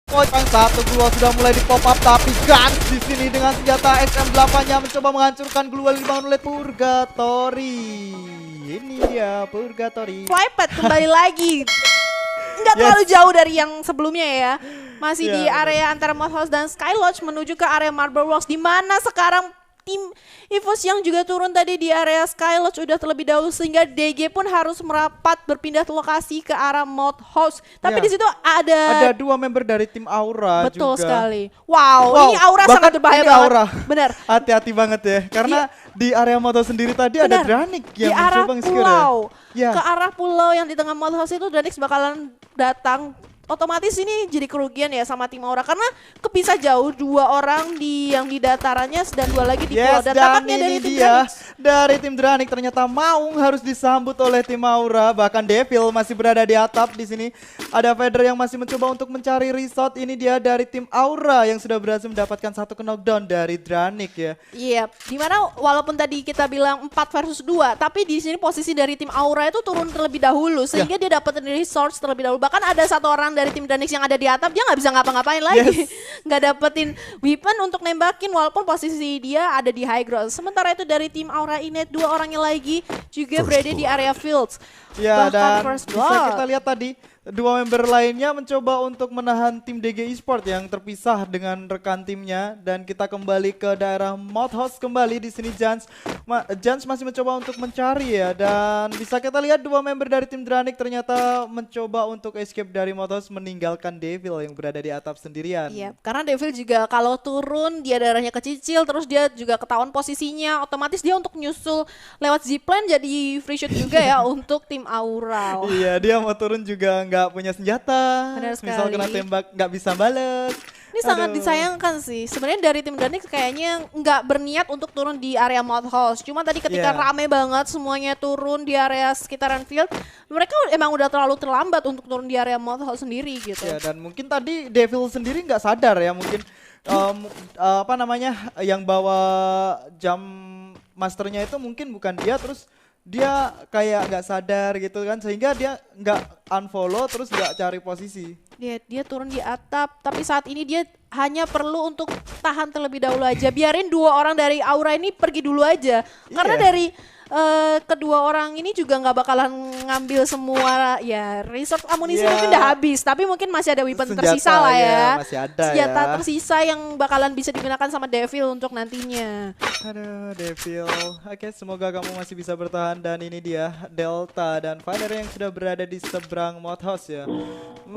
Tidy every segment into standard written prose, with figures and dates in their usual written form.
Pocong satu Glual sudah mulai di pop up, tapi Guns di sini dengan senjata XM8-nya mencoba menghancurkan Glual dibangun oleh Purgatory. Ini dia Purgatory. Flypad kembali lagi. Nggak terlalu jauh dari yang sebelumnya ya. Masih di area antara Modhouse dan Skylodge menuju ke area Marble Rocks, di mana sekarang tim EVOS yang juga turun tadi di area Skylodge udah terlebih dahulu, sehingga DG pun harus merapat berpindah lokasi ke arah Modhouse. Tapi di situ ada dua member dari tim Aura betul juga. sekali. Wow, ini Aura sangat berbahaya banget. Aura. Benar. Hati-hati banget ya, karena di area Modhouse sendiri tadi ada Dranik yang di arah mencoba pulau. Ya. Ke arah pulau yang di tengah Modhouse itu Dranik bakalan datang. Otomatis ini jadi kerugian ya sama tim Aura, karena kepisah jauh, dua orang yang di datarannya dan dua lagi di pulau. Dan tampaknya dari tim Dranik. Dari tim Dranik ternyata Maung harus disambut oleh tim Aura, bahkan Devil masih berada di atap di sini. Ada Vader yang masih mencoba untuk mencari resort. Ini dia dari tim Aura yang sudah berhasil mendapatkan satu knockdown dari Dranik ya. Iya, dimana walaupun tadi kita bilang 4 versus 2, tapi di sini posisi dari tim Aura itu turun terlebih dahulu, sehingga dia dapetin resource terlebih dahulu. Bahkan ada satu orang dari tim Dranik yang ada di atap, dia nggak bisa ngapa-ngapain lagi. Nggak dapetin weapon untuk nembakin walaupun posisi dia ada di high ground. Sementara itu dari tim Aura Inet, dua orangnya lagi juga berada di area fields. Ya, bahkan dan bisa kita lihat tadi dua member lainnya mencoba untuk menahan tim DG Esport yang terpisah dengan rekan timnya, dan kita kembali ke daerah Modhouse kembali di sini. Jans masih mencoba untuk mencari ya, dan bisa kita lihat dua member dari tim Dranik ternyata mencoba untuk escape dari Modhouse meninggalkan Devil yang berada di atap sendirian. Iya, karena Devil juga kalau turun dia darahnya kecicil, terus dia juga ketahuan posisinya, otomatis dia untuk nyusul lewat zipline jadi free shot juga ya untuk tim Aura. Iya, dia mau turun juga nggak punya senjata. Benar sekali. Misal kena tembak nggak bisa bales. Ini sangat disayangkan sih. Sebenarnya dari tim Dranik kayaknya nggak berniat untuk turun di area Modhouse. Cuma tadi ketika rame banget semuanya turun di area sekitaran field, mereka emang udah terlalu terlambat untuk turun di area Modhouse sendiri gitu. Ya, dan mungkin tadi Devil sendiri nggak sadar ya, mungkin apa namanya yang bawa jam masternya itu mungkin bukan dia, terus dia kayak nggak sadar gitu kan, sehingga dia nggak unfollow terus nggak cari posisi. Dia turun di atap, tapi saat ini dia hanya perlu untuk tahan terlebih dahulu aja. Biarin dua orang dari Aura ini pergi dulu aja. Karena dari kedua orang ini juga nggak bakalan ngambil semua ya reserve amunisi mungkin udah habis, tapi mungkin masih ada weapon tersisa lah ya. Masih ada senjata tersisa yang bakalan bisa digunakan sama Devil untuk nantinya. Aduh, Devil. Oke, semoga kamu masih bisa bertahan, dan ini dia Delta dan Vader yang sudah berada di seberang Modhouse ya.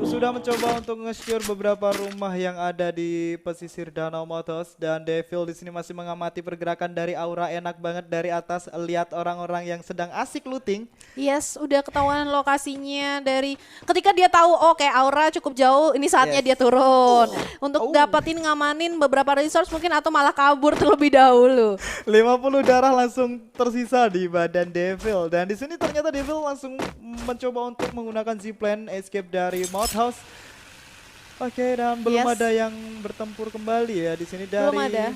Sudah mencoba untuk nge-secure beberapa rumah yang ada di pesisir danau Modhouse, dan Devil di sini masih mengamati pergerakan dari Aura. Enak banget dari atas lihat orang-orang yang sedang asik looting. Yes, udah ketahuan lokasinya dari ketika dia tahu kayak Aura cukup jauh, ini saatnya dia turun untuk dapetin ngamanin beberapa resource mungkin, atau malah kabur terlebih dahulu. 50 darah langsung tersisa di badan Devil, dan di sini ternyata Devil langsung mencoba untuk menggunakan zipline escape dari Modhouse. Oke, dan belum ada yang bertempur kembali ya di sini dari belum ada.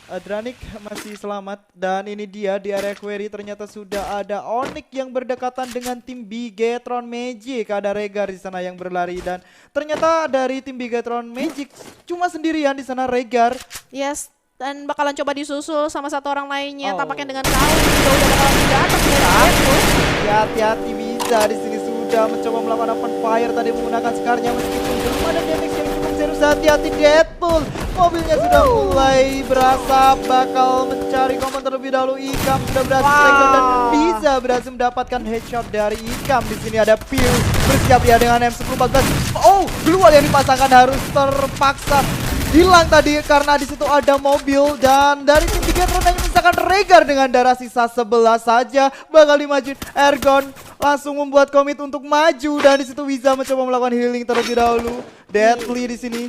Dranik masih selamat, dan ini dia di area query ternyata sudah ada Onyx yang berdekatan dengan tim Bigetron Magic. Ada Regar di sana yang berlari, dan ternyata dari tim Bigetron Magic cuma sendirian di sana Regar. Yes, dan bakalan coba disusul sama satu orang lainnya. Tampaknya dengan kau juga udah bakalan datang ya, hati-hati bisa di sini sudah mencoba melakukan open fire tadi menggunakan skarnya, meskipun belum ada damage yang cukup serius. Hati-hati Deadpool, mobilnya sudah mulai berasa bakal mencari komen terlebih dahulu. Ikam sudah berhasil takedown dan bisa berhasil mendapatkan headshot dari Ikam. Di sini ada Pew bersiap dia dengan M1014. Glual yang dipasangkan harus terpaksa hilang tadi karena di situ ada mobil, dan dari tim Bigetron hanya menyisakan Regar dengan darah sisa 11 saja. Bakal dimajuin Ergon langsung membuat komit untuk maju, dan di situ Wiza mencoba melakukan healing terlebih dahulu. Deadly di sini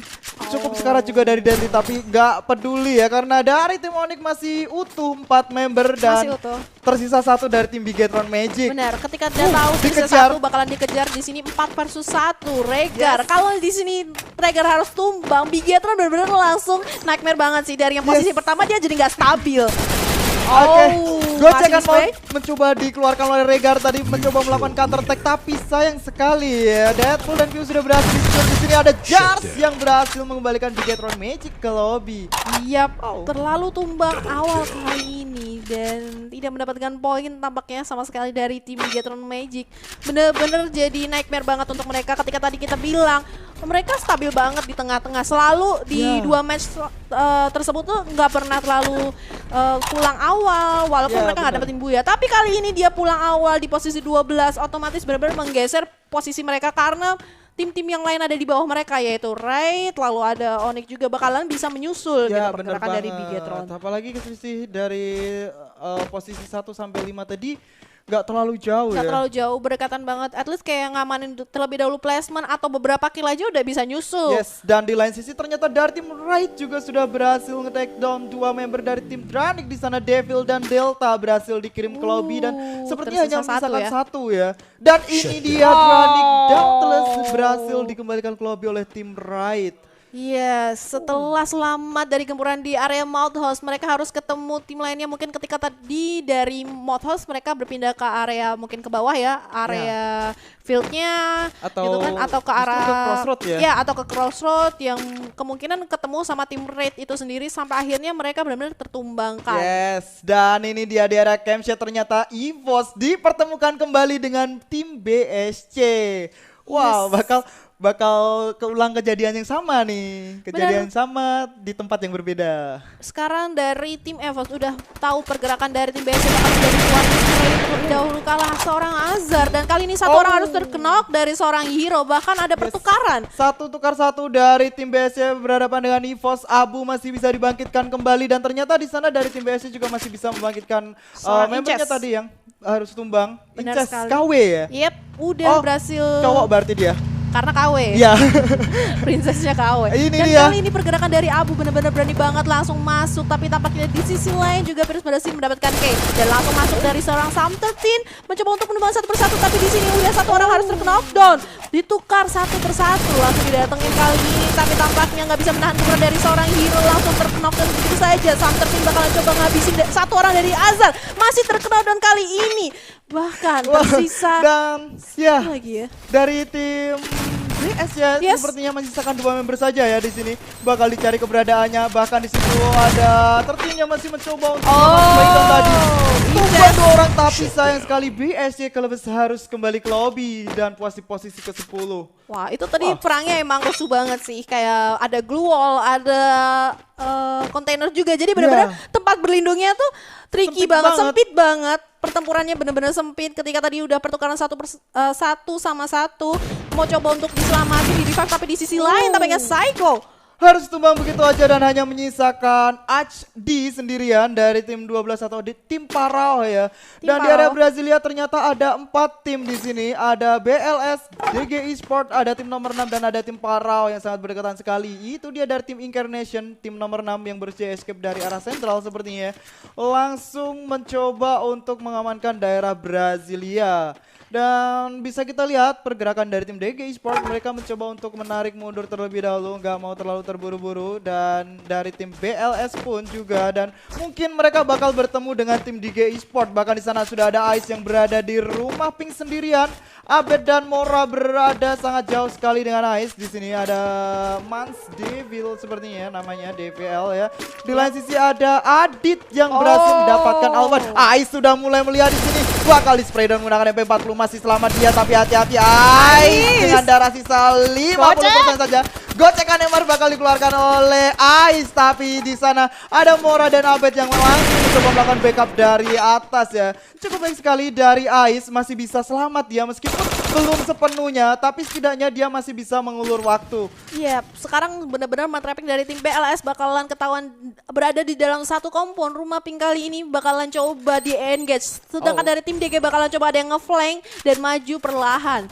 cukup sekarat juga dari Deadly, tapi nggak peduli ya karena dari tim Onyx masih utuh 4 member dan tersisa satu dari tim Bigetron Magic. Benar, ketika dia tahu tersisa satu bakalan dikejar di sini 4 versus 1 Regar. Kalau di sini Regar harus tumbang, Bigetron benar-benar langsung nightmare banget sih dari yang posisi pertama dia jadi nggak stabil. Gocekan mau spray. mencoba dikeluarkan oleh Regar tadi, mencoba melakukan counter attack, tapi sayang sekali ya. Deadpool dan View sudah berhasil di sini. Ada Jars yang berhasil mengembalikan Bigetron Magic ke lobby. Yap, terlalu tumbang awal kali ini dan tidak mendapatkan poin tampaknya sama sekali dari tim Bigetron Magic. Bener-bener jadi nightmare banget untuk mereka ketika tadi kita bilang mereka stabil banget di tengah-tengah. Selalu di dua match tersebut tuh nggak pernah terlalu pulang awal walaupun mereka nggak dapetin buya. Tapi kali ini dia pulang awal di posisi 12, otomatis benar-benar menggeser posisi mereka karena tim-tim yang lain ada di bawah mereka yaitu Raid, lalu ada Onyx juga bakalan bisa menyusul gitu pergerakan dari Bigetron. Apalagi selisih dari posisi 1 sampai 5 tadi nggak terlalu jauh Nggak terlalu jauh, berdekatan banget. At least kayak ngamanin terlebih dahulu placement atau beberapa kill aja udah bisa nyusul. Yes, dan di lain sisi ternyata dari tim Raid juga sudah berhasil nge-take down 2 member dari tim Dranik di sana. Devil dan Delta berhasil dikirim ke lobby dan sepertinya hanya menyisakan satu ya. Dan ini dia Dranik Dauntless berhasil dikembalikan ke lobby oleh tim Raid. Yes, setelah selamat dari gempuran di area Mouth House, mereka harus ketemu tim lainnya. Mungkin ketika tadi dari Mouth House mereka berpindah ke area mungkin ke bawah ya, area fieldnya atau gitu kan, atau ke arah ke Crossroad ya? Atau ke Crossroad yang kemungkinan ketemu sama tim Raid itu sendiri sampai akhirnya mereka benar-benar tertumbangkan. Yes, dan ini dia di area Camsha ternyata EVOS dipertemukan kembali dengan tim BSC. Wow, bakal keulang kejadian yang sama nih. Kejadian sama di tempat yang berbeda. Sekarang dari tim EVOS udah tahu pergerakan dari tim BSC bakal dari luar terlebih dahulu kalah seorang Azhar dan kali ini satu orang harus terknok dari seorang hero, bahkan ada pertukaran. Satu tukar satu dari tim BSC berhadapan dengan EVOS. Abu masih bisa dibangkitkan kembali dan ternyata di sana dari tim BSC juga masih bisa membangkitkan membernya tadi yang harus tumbang. Benar Inces sekali. KW ya? Yep, udah berhasil. Cowok berarti dia. Karena KW. Iya. Princessnya KW. Ini dan dia. kali ini pergerakan dari Abu benar-benar berani banget langsung masuk. Tapi tampaknya di sisi lain juga Virus berhasil mendapatkan K. Dan langsung masuk dari seorang Sam 13. Mencoba untuk menumbang satu persatu. Tapi di sini udah satu orang harus terknockdown. Ditukar satu persatu. Langsung didatengin kali ini. Tapi tampaknya nggak bisa menahan kemudian dari seorang hero. Langsung terknockdown begitu saja. Sam 13 bakalan coba ngabisin satu orang dari Azhar. Masih terknockdown kali ini. Bahkan tersisa. Dan ya lagi ya. Dari tim BS ya, sepertinya menyisakan 2 member saja ya di sini. Bakal dicari keberadaannya. Bahkan di situ ada tertingnya masih mencoba untuk membaikan tadi. Tumbang 2 orang tapi sayang sekali BSC harus kembali ke lobby dan posisi ke-10. Wah, itu tadi perangnya emang rusuh banget sih. Kayak ada glue wall, ada kontainer juga. Jadi benar-benar tempat berlindungnya tuh tricky banget, sempit banget. Pertempurannya benar-benar sempit ketika tadi udah pertukaran satu sama satu. Mau coba untuk diselamatkan di revive tapi di sisi lain tampaknya Psycho harus tumbang begitu aja dan hanya menyisakan HD sendirian dari tim 12 atau di tim Parau ya. Dan di area Brasilia ternyata ada 4 tim di sini. Ada BLS, DG Esport, ada tim nomor 6 dan ada tim Parau yang sangat berdekatan sekali. Itu dia dari tim Incarnation, tim nomor 6 yang berusaha escape dari arah sentral sepertinya. Langsung mencoba untuk mengamankan daerah Brasilia. Dan bisa kita lihat pergerakan dari tim DG Esport, mereka mencoba untuk menarik mundur terlebih dahulu, nggak mau terlalu terburu-buru. Dan dari tim BLS pun juga, dan mungkin mereka bakal bertemu dengan tim DG Esport. Bahkan di sana sudah ada Ice yang berada di rumah pink sendirian. Abed dan Mora berada sangat jauh sekali dengan Ice. Di sini ada Mans Devil sepertinya namanya, DVL ya. Di lain sisi ada Adit yang berhasil mendapatkan Alvan. Ice sudah mulai melihat di sini. Bakal di spray dan menggunakan MP40, masih selamat dia tapi hati-hati Ice dengan darah sisa 50% saja. Gocekan Emar bakal dikeluarkan oleh Ice, tapi di sana ada Mora dan Abed yang langsung mencoba melakukan backup dari atas ya. Cukup baik sekali dari Ice, masih bisa selamat dia meskipun belum sepenuhnya, tapi setidaknya dia masih bisa mengulur waktu. Iya, sekarang benar-benar matraping dari tim BLS bakalan ketahuan berada di dalam satu kompon. Rumah pink kali ini bakalan coba di-engage, sedangkan dari tim DG bakalan coba ada yang nge-flank dan maju perlahan.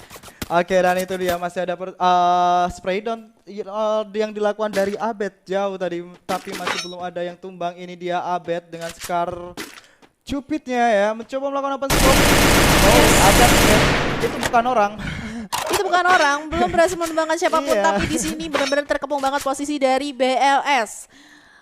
Oke, dan itu dia masih ada spray down yang dilakukan dari Abed jauh tadi, tapi masih belum ada yang tumbang. Ini dia Abed dengan Scar Cupidnya ya, mencoba melakukan open scope. Abed ya, itu bukan orang. Itu bukan orang, belum berhasil menumbangkan siapapun, tapi di sini benar-benar terkepung banget posisi dari BLS.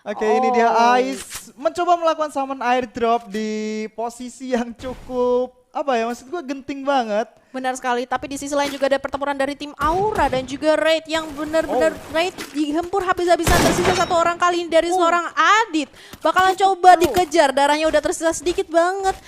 Oke, ini dia Ice mencoba melakukan summon airdrop di posisi yang cukup apa ya, maksud gue genting banget. Benar sekali, tapi di sisi lain juga ada pertempuran dari tim Aura dan juga Raid yang benar-benar Raid dihempur habis-habisan, tersisa satu orang kali ini dari seorang Adit. Bakalan coba dikejar, darahnya udah tersisa sedikit banget.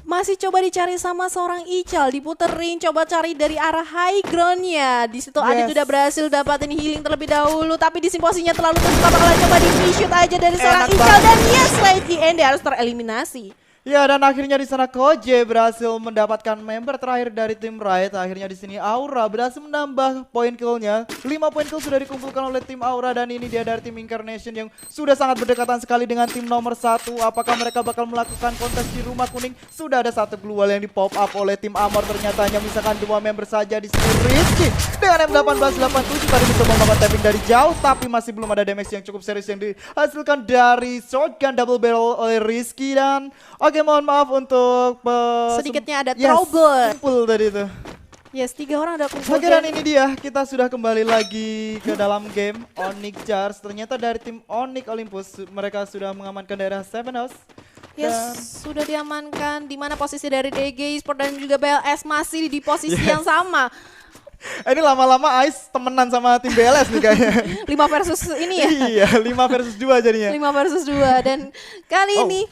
Masih coba dicari sama seorang Ical, diputerin, coba cari dari arah high groundnya. Di situ Adit udah berhasil dapatin healing terlebih dahulu, tapi di sini posisinya terlalu terbuka, bakalan coba di-shoot aja dari seorang Ical dan yes, Raid IND harus tereliminasi. Ya, dan akhirnya di sana Koje berhasil mendapatkan member terakhir dari tim Riot. Akhirnya di sini Aura berhasil menambah poin killnya. 5 poin kill sudah dikumpulkan oleh tim Aura dan ini dia dari tim Incarnation yang sudah sangat berdekatan sekali dengan tim nomor 1. Apakah mereka bakal melakukan kontes di rumah kuning? Sudah ada satu global yang di pop up oleh tim Amor. Ternyata hanya misalkan 2 member saja di sini. Rizky dengan M1887 tadi mencoba melakukan tapping dari jauh, tapi masih belum ada damage yang cukup serius yang dihasilkan dari shotgun double barrel oleh Rizky. Dan oke, mohon maaf untuk sedikitnya ada trouble. Kumpul tadi itu. Yes, 3 orang ada kumpul. Oke, dan ini dia, kita sudah kembali lagi ke dalam game Onyx Jars. Ternyata dari tim Onyx Olympus, mereka sudah mengamankan daerah Seven House. Yes, sudah diamankan. Di mana posisi dari DG Sport dan juga BLS masih di posisi yang sama. Ini lama-lama Ice temenan sama tim BLS nih kayaknya. 5 versus ini ya? Iya, 5 versus 2 jadinya. 5 versus 2 dan kali ini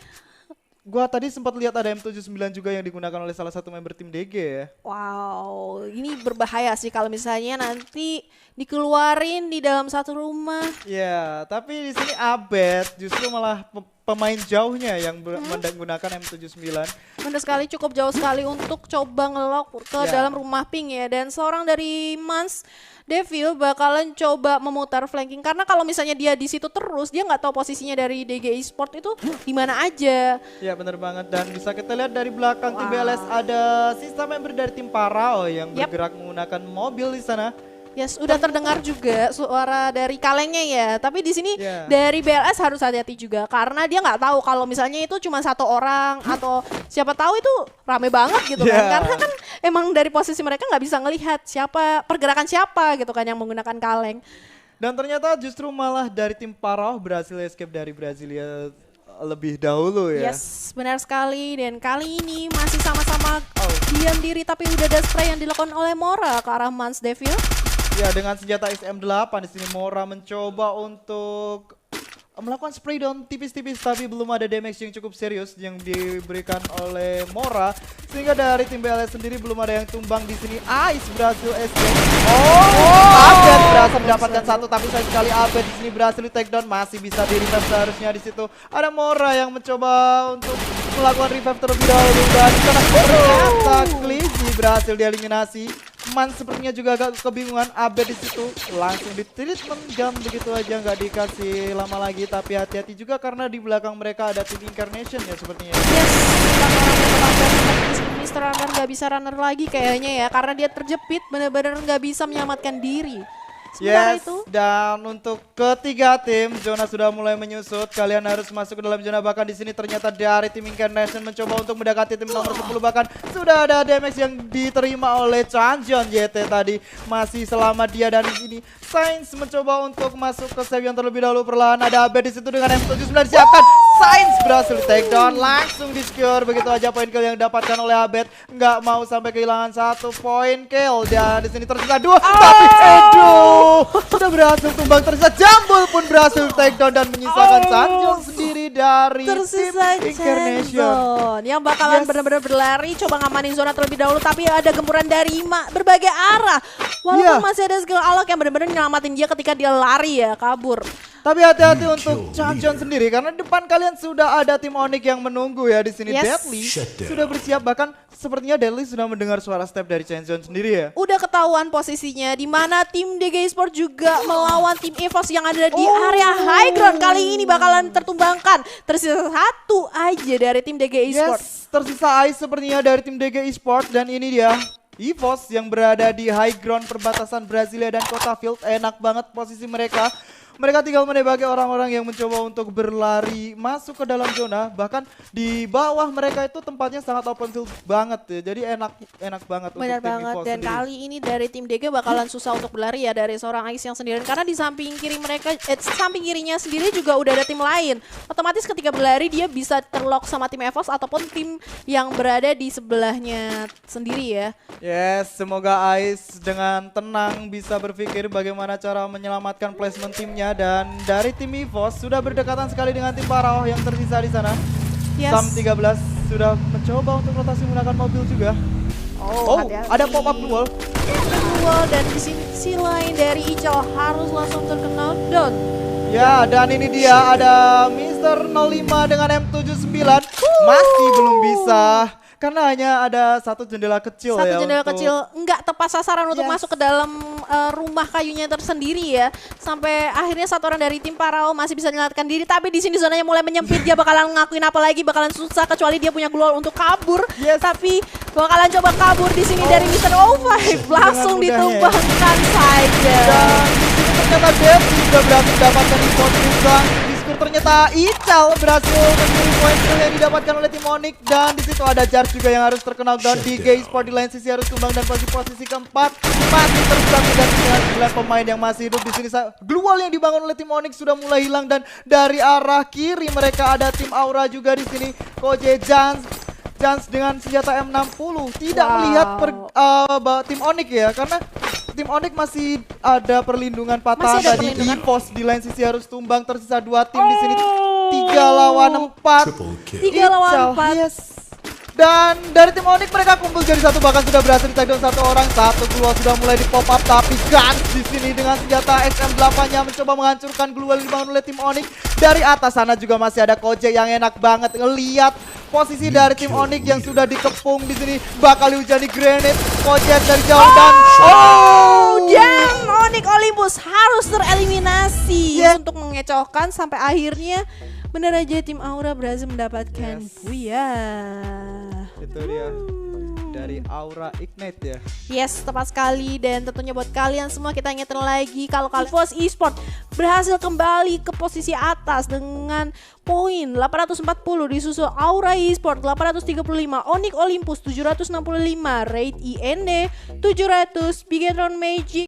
gua tadi sempat lihat ada M79 juga yang digunakan oleh salah satu member tim DG ya. wow, ini berbahaya sih kalau misalnya nanti dikeluarin di dalam satu rumah. Ya, tapi di sini Abed justru malah pemain jauhnya yang menggunakan M79. Benar sekali, cukup jauh sekali untuk coba ngelock ke dalam rumah pink ya. Dan seorang dari Mans Devil bakalan coba memutar flanking karena kalau misalnya dia di situ terus dia nggak tahu posisinya dari DG Esport itu di mana aja. Ya, benar banget, dan bisa kita lihat dari belakang tim BLS ada sisa member dari tim Parao yang bergerak menggunakan mobil di sana. Yes, udah terdengar juga suara dari kalengnya ya. Tapi di sini dari BLS harus hati-hati juga karena dia nggak tahu kalau misalnya itu cuma satu orang atau siapa tahu itu rame banget gitu kan. Karena kan emang dari posisi mereka nggak bisa ngelihat siapa pergerakan siapa gitu kan yang menggunakan kaleng. Dan ternyata justru malah dari tim Parao berhasil escape dari Brasilia lebih dahulu ya. Yes, benar sekali. Dan kali ini masih sama-sama diam diri tapi udah ada spray yang dilakukan oleh Mora ke arah Mans Devil. Ya, dengan senjata SM8 di sini Mora mencoba untuk melakukan spray down tipis-tipis, tapi belum ada damage yang cukup serius yang diberikan oleh Mora, sehingga dari tim BLS sendiri belum ada yang tumbang di sini. Ice berhasil escape. Abed berhasil mendapatkan satu, tapi sayang sekali Abed di sini berhasil di take down, masih bisa di revive seharusnya. Di situ ada Mora yang mencoba untuk melakukan revive terlebih dahulu dan ternyata Clizy berhasil dieliminasi. Man sepertinya juga agak kebingungan. Abed di situ langsung di treatment gun begitu aja, nggak dikasih lama lagi. Tapi hati-hati juga karena di belakang mereka ada tim Incarnation ya sepertinya. Yes, Mr. Runner nggak bisa runner lagi kayaknya ya karena dia terjepit, benar-benar nggak bisa menyelamatkan diri. Sementara itu, dan untuk ketiga tim zona sudah mulai menyusut. Kalian harus masuk ke dalam zona, bahkan di sini ternyata dari tim Incarnation mencoba untuk mendekati tim nomor 10, bahkan sudah ada damage yang diterima oleh Chanjon YT tadi. Masih selamat dia, dan di sini Sainz mencoba untuk masuk ke save yang terlebih dahulu. Perlahan ada Abed di situ dengan M79 disiapkan. Sainz berhasil take down, langsung di secure begitu aja poin kill yang didapatkan oleh Abed. Nggak mau sampai kehilangan satu poin kill, dan di sini tersisa 2, tapi sudah berhasil tumbang. Tersisa Jambul pun berhasil take down dan menyisakan Sanjong sendiri dari tersisa tim Incarnation yang bakalan benar-benar berlari coba ngamanin zona terlebih dahulu, tapi ada gempuran dari berbagai arah. Walaupun masih ada skill Alok yang benar-benar nyelamatin dia ketika dia lari ya, kabur. Tapi hati-hati untuk Chanjon sendiri karena depan kalian sudah ada tim Onyx yang menunggu ya di sini. Deadly sudah bersiap, bahkan sepertinya Deadly sudah mendengar suara step dari Chanjon sendiri ya. Udah ketahuan posisinya di mana tim DG Sport juga melawan tim EVOS yang ada di area high ground. Kali ini bakalan tertumbangkan. Tersisa satu aja dari tim DG Sport. Yes, tersisa Ice sepertinya dari tim DG Sport, dan ini dia EVOS yang berada di high ground perbatasan Brasilia dan Kota Field. Enak banget posisi mereka. Mereka tinggal menembaki orang-orang yang mencoba untuk berlari masuk ke dalam zona. Bahkan di bawah mereka itu tempatnya sangat open field banget ya. Jadi enak banget Benar untuk tim banget, Evo dan sendiri. kali ini dari tim DG bakalan susah untuk berlari ya dari seorang Ais yang sendirian, karena di samping kiri mereka, samping kirinya sendiri juga udah ada tim lain. Otomatis ketika berlari dia bisa terlock sama tim EVOS ataupun tim yang berada di sebelahnya sendiri ya. Yes, semoga Ais dengan tenang bisa berpikir bagaimana cara menyelamatkan placement timnya. Dan dari tim EVOS sudah berdekatan sekali dengan tim Parao yang tersisa di sana. Yes. Sam 13 sudah mencoba untuk rotasi menggunakan mobil juga. Oh, Oh, hati-hati. ada pop up duel. Duel, dan di sisi lain dari Ical harus langsung terkena down. Ya, dan ini dia ada Mr. 05 dengan M79 masih belum bisa karena hanya ada satu jendela kecil Satu ya. jendela untuk- kecil nggak tepat sasaran untuk Yes. masuk ke dalam rumah kayunya tersendiri ya. Sampai akhirnya satu orang dari tim Parao masih bisa menyelamatkan diri, tapi di sini zonanya mulai menyempit. Dia bakalan ngakuin apa lagi, bakalan susah kecuali dia punya glow untuk kabur. Yes. Tapi bakalan coba kabur di sini dari Mr. O5, langsung mudahnya ya. ditumbangkan saja. Dan di sini ternyata Dev sudah berhasil mendapatkan import Sang. Di skor ternyata Ical berhasil mencuri poin kill yang didapatkan oleh tim Onyx. Dan di situ ada Jar juga yang harus terkenal down. Di Sport di lain sisi harus tumbang dan posisi keempat masih tersatu dan dengan 9 pemain yang masih hidup di sini. Glue wall yang dibangun oleh tim Onyx sudah mulai hilang dan dari arah kiri mereka ada tim Aura juga di sini. Koje Jans dengan senjata M60 tidak Wow. melihat tim Onyx ya, karena tim Onyx masih ada perlindungan Masih patah ada tadi. perlindungan. EVOS di lain sisi harus tumbang, tersisa 2 tim di sini. 3 lawan 4. Triple kill. 3 lawan Ical, 4. yes. Dan dari tim Onyx mereka kumpul jadi satu, bahkan sudah berhasil di takedown satu orang. Satu keluar sudah mulai di pop up, tapi Gans di sini dengan senjata XM8-nya mencoba menghancurkan glue wall yang dibangun oleh tim Onyx. Dari atas sana juga masih ada Koje yang enak banget ngelihat posisi dari tim Onyx yang sudah dikepung di sini. Bakal dihujani grenade Koje dari jauh dan Dan Onyx Olympus harus tereliminasi Yes. untuk mengecohkan sampai akhirnya benar aja tim Aura berhasil mendapatkan Yes. Buya. itu dia dari Aura Ignite ya. Yes, tepat sekali, dan tentunya buat kalian semua kita ingetin lagi kalau EVOS Esport berhasil kembali ke posisi atas dengan poin 840, disusul Aura Esport 835, Onyx Olympus 765, Raid IND 700, Bigetron Magic